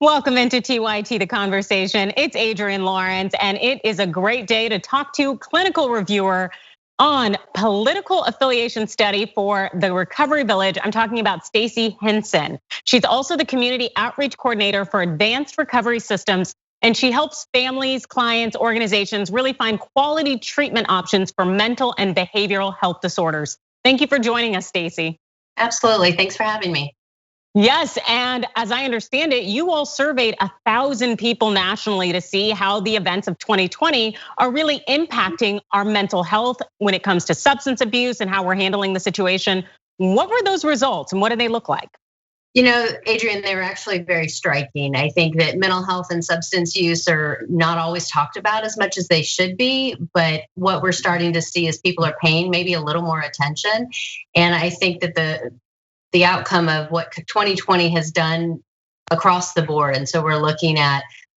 Welcome into TYT, the conversation. It's Adrienne Lawrence, and it is a great day to talk to clinical reviewer on political affiliation study for the Recovery Village. I'm talking about Stacy Henson. She's also the community outreach coordinator for advanced recovery systems, and she helps families, clients, organizations really find quality treatment options for mental and behavioral health disorders. Thank you for joining us, Stacy. Absolutely, thanks for having me. Yes, and as I understand it, you all surveyed 1,000 people nationally to see how the events of 2020 are really impacting our mental health when it comes to substance abuse and how we're handling the situation. What were those results and what do they look like? You know, Adrienne, they were actually very striking. I think that mental health and substance use are not always talked about as much as they should be, but what we're starting to see is people are paying maybe a little more attention. And I think that the outcome of what 2020 has done across the board. And so we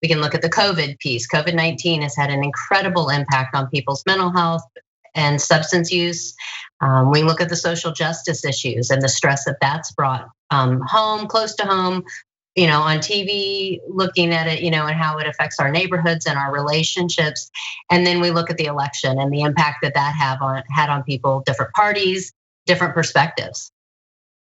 can look at the COVID piece. COVID-19 has had an incredible impact on people's mental health and substance use. We look at the social justice issues and the stress that that's brought home, close to home, on TV, looking at it, and how it affects our neighborhoods and our relationships. And then we look at the election and the impact that had on people, different parties, different perspectives.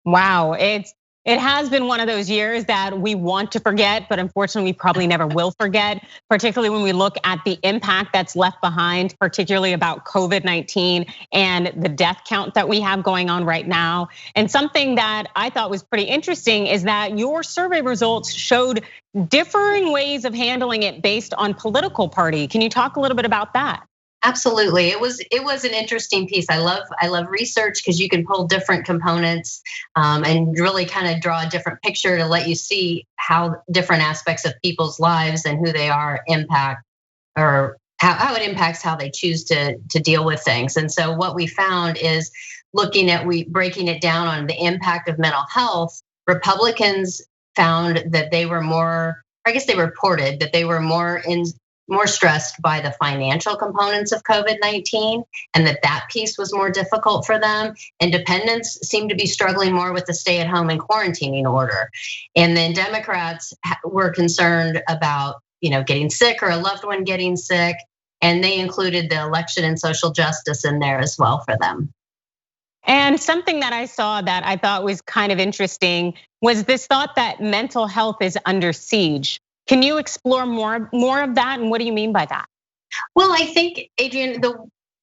Wow, it has been one of those years that we want to forget, but unfortunately we probably never will forget, particularly when we look at the impact that's left behind, particularly about COVID-19 and the death count that we have going on right now. And something that I thought was pretty interesting is that your survey results showed differing ways of handling it based on political party. Can you talk a little bit about that? Absolutely, it was an interesting piece. I love research because you can pull different components and really kind of draw a different picture to let you see how different aspects of people's lives and who they are impact, or how it impacts how they choose to deal with things. And so what we found is breaking it down on the impact of mental health. Republicans found that they reported that they were more stressed by the financial components of COVID-19 and that piece was more difficult for them. Independents seem to be struggling more with the stay-at-home and quarantining order. And then Democrats were concerned about, getting sick or a loved one getting sick. And they included the election and social justice in there as well for them. And something that I saw that I thought was kind of interesting was this thought that mental health is under siege. Can you explore more of that, and what do you mean by that? Well, I think, Adrienne,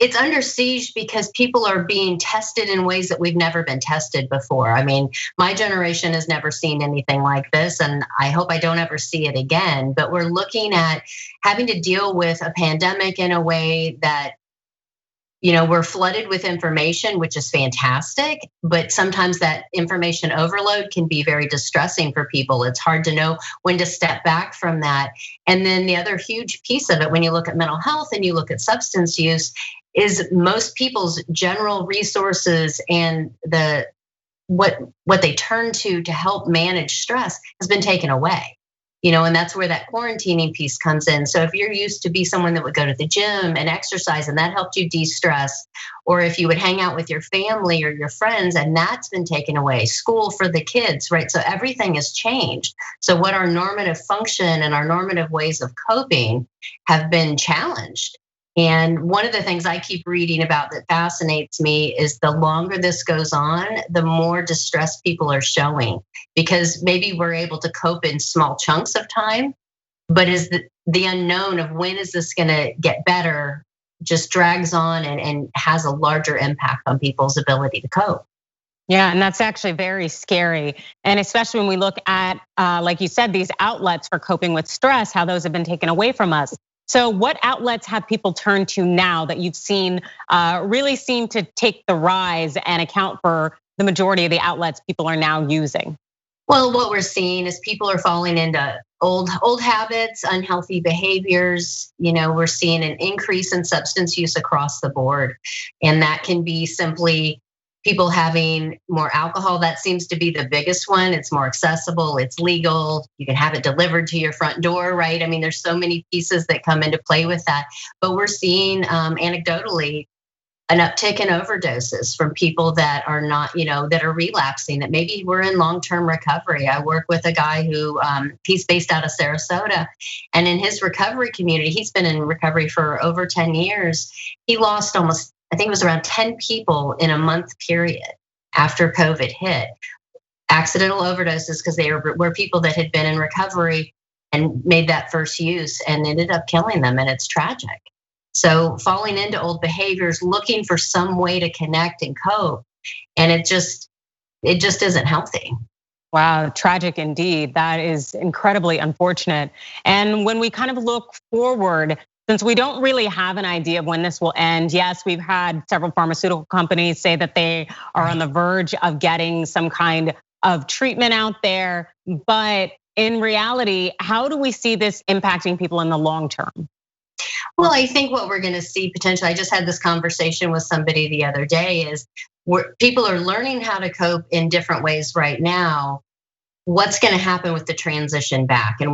it's under siege because people are being tested in ways that we've never been tested before. I mean, my generation has never seen anything like this, and I hope I don't ever see it again. But we're looking at having to deal with a pandemic in a way that, we're flooded with information, which is fantastic, but sometimes that information overload can be very distressing for people. It's hard to know when to step back from that. And then the other huge piece of it, when you look at mental health and you look at substance use, is most people's general resources and what they turn to help manage stress has been taken away. And that's where that quarantining piece comes in. So if you're used to be someone that would go to the gym and exercise and that helped you de-stress, or if you would hang out with your family or your friends and that's been taken away, school for the kids, right? So everything has changed. So what our normative function and our normative ways of coping have been challenged. And one of the things I keep reading about that fascinates me is the longer this goes on, the more distress people are showing, because maybe we're able to cope in small chunks of time, but is the unknown of when is this gonna get better just drags on and has a larger impact on people's ability to cope. Yeah, and that's actually very scary. And especially when we look at, like you said, these outlets for coping with stress, how those have been taken away from us. So what outlets have people turned to now that you've seen really seem to take the rise and account for the majority of the outlets people are now using? Well, what we're seeing is people are falling into old habits, unhealthy behaviors. We're seeing an increase in substance use across the board. And that can be simply people having more alcohol. That seems to be the biggest one. It's more accessible, it's legal, you can have it delivered to your front door, right? I mean, there's so many pieces that come into play with that. But we're seeing anecdotally an uptick in overdoses from people that are not, that are relapsing, that maybe we're in long-term recovery. I work with a guy who he's based out of Sarasota, and in his recovery community, he's been in recovery for over 10 years. He lost almost, I think it was around 10 people in a month period after COVID hit. Accidental overdoses because they were people that had been in recovery and made that first use and ended up killing them, and it's tragic. So falling into old behaviors, looking for some way to connect and cope, and it just isn't healthy. Wow, tragic indeed. That is incredibly unfortunate. And when we kind of look forward, since we don't really have an idea of when this will end, yes, we've had several pharmaceutical companies say that they are on the verge of getting some kind of treatment out there. But in reality, how do we see this impacting people in the long term? Well, I think what we're going to see potentially, I just had this conversation with somebody the other day, is people are learning how to cope in different ways right now. What's going to happen with the transition back? And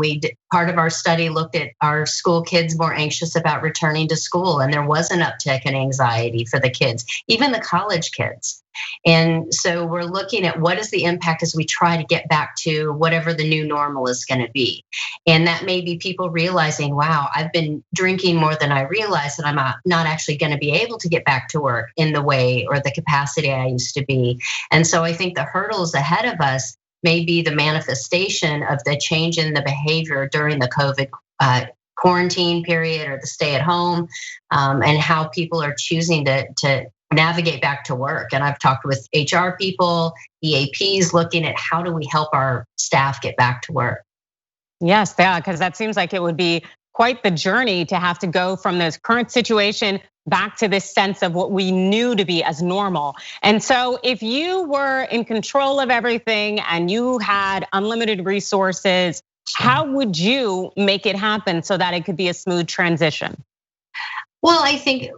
part of our study looked at our school kids more anxious about returning to school, and there was an uptick in anxiety for the kids, even the college kids. And so we're looking at what is the impact as we try to get back to whatever the new normal is going to be. And that may be people realizing, wow, I've been drinking more than I realized, and I'm not actually going to be able to get back to work in the way or the capacity I used to be. And so I think the hurdles ahead of us may be the manifestation of the change in the behavior during the COVID quarantine period or the stay at home, and how people are choosing to navigate back to work. And I've talked with HR people, EAPs, looking at how do we help our staff get back to work. Yes, yeah, because that seems like it would be quite the journey to have to go from this current situation back to this sense of what we knew to be as normal. And so if you were in control of everything and you had unlimited resources, how would you make it happen so that it could be a smooth transition? Well, I think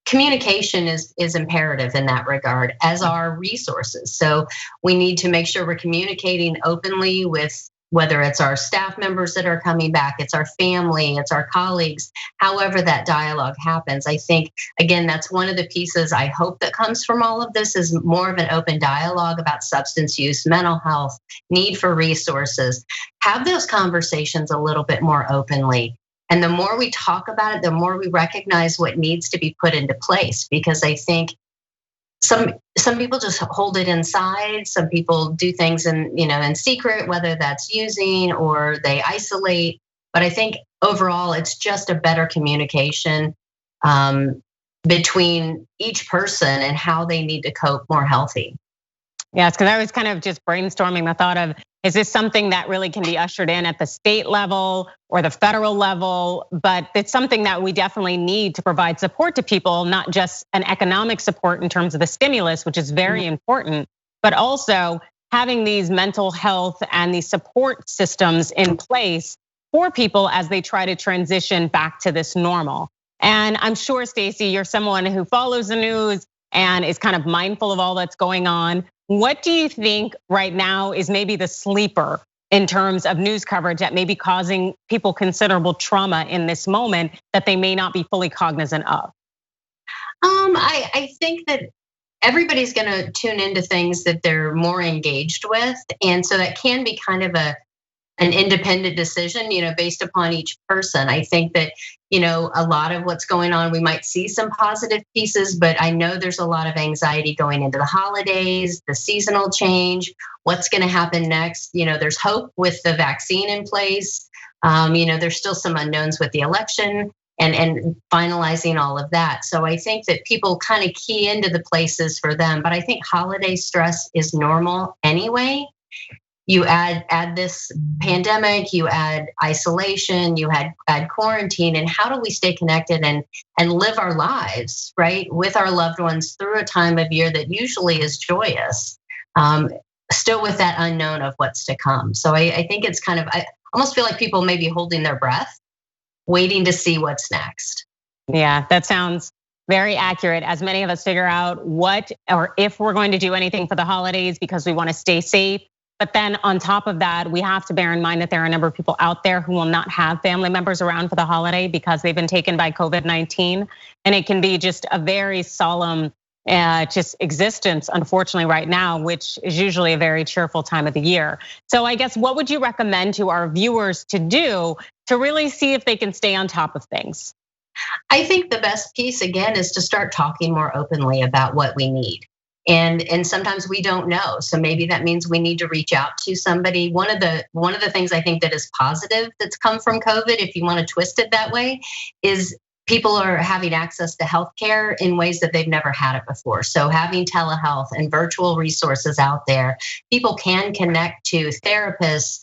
communication is imperative in that regard, as are resources. So we need to make sure we're communicating openly with, whether it's our staff members that are coming back, it's our family, it's our colleagues, however that dialogue happens. I think, again, that's one of the pieces I hope that comes from all of this, is more of an open dialogue about substance use, mental health, need for resources. Have those conversations a little bit more openly. And the more we talk about it, the more we recognize what needs to be put into place, because I think some people just hold it inside. Some people do things in secret, whether that's using or they isolate. But I think overall, it's just a better communication between each person and how they need to cope more healthy. Yes, because I was kind of just brainstorming the thought of, is this something that really can be ushered in at the state level or the federal level? But it's something that we definitely need to provide support to people, not just an economic support in terms of the stimulus, which is very important, but also having these mental health and these support systems in place for people as they try to transition back to this normal. And I'm sure, Stacey, you're someone who follows the news and is kind of mindful of all that's going on. What do you think right now is maybe the sleeper in terms of news coverage that may be causing people considerable trauma in this moment that they may not be fully cognizant of? I think that everybody's going to tune into things that they're more engaged with, and so that can be kind of an independent decision, based upon each person. I think that, a lot of what's going on, we might see some positive pieces, but I know there's a lot of anxiety going into the holidays, the seasonal change, what's going to happen next. There's hope with the vaccine in place. There's still some unknowns with the election and finalizing all of that. So I think that people kind of key into the places for them, but I think holiday stress is normal anyway. You add this pandemic, you add isolation, you add quarantine, and how do we stay connected and live our lives, right, with our loved ones through a time of year that usually is joyous, still with that unknown of what's to come. So I think it's kind of, I almost feel like people may be holding their breath, waiting to see what's next. Yeah, that sounds very accurate, as many of us figure out what or if we're going to do anything for the holidays because we want to stay safe. But then on top of that, we have to bear in mind that there are a number of people out there who will not have family members around for the holiday because they've been taken by COVID-19. And it can be just a very solemn just existence, unfortunately, right now, which is usually a very cheerful time of the year. So I guess what would you recommend to our viewers to do to really see if they can stay on top of things? I think the best piece, again, is to start talking more openly about what we need. And sometimes we don't know. So maybe that means we need to reach out to somebody. One of the things I think that is positive that's come from COVID, if you want to twist it that way, is people are having access to healthcare in ways that they've never had it before. So having telehealth and virtual resources out there, people can connect to therapists,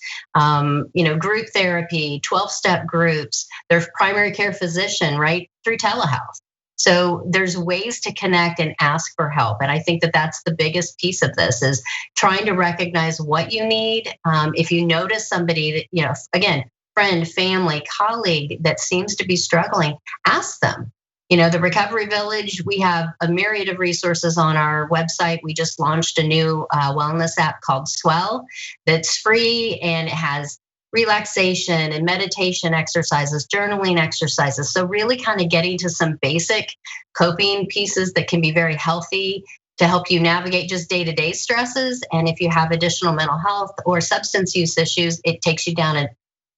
group therapy, 12-step groups, their primary care physician, right, through telehealth. So there's ways to connect and ask for help. And I think that that's the biggest piece of this, is trying to recognize what you need. If you notice somebody that, again, friend, family, colleague that seems to be struggling, ask them. The Recovery Village, we have a myriad of resources on our website. We just launched a new wellness app called Swell that's free, and it has relaxation and meditation exercises, journaling exercises. So really kind of getting to some basic coping pieces that can be very healthy to help you navigate just day-to-day stresses. And if you have additional mental health or substance use issues, it takes you down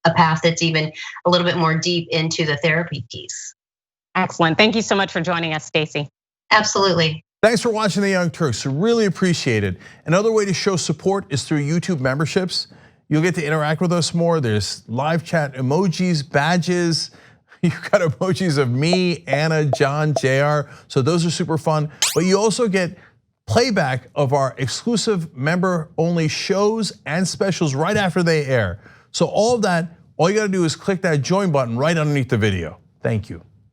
a path that's even a little bit more deep into the therapy piece. Excellent. Thank you so much for joining us, Stacey. Absolutely. Thanks for watching The Young Turks. Really appreciate it. Another way to show support is through YouTube memberships. You'll get to interact with us more. There's live chat emojis, badges. You've got emojis of me, Anna, John, JR. So those are super fun. But you also get playback of our exclusive member-only shows and specials right after they air. So all of that, all you gotta do is click that join button right underneath the video. Thank you.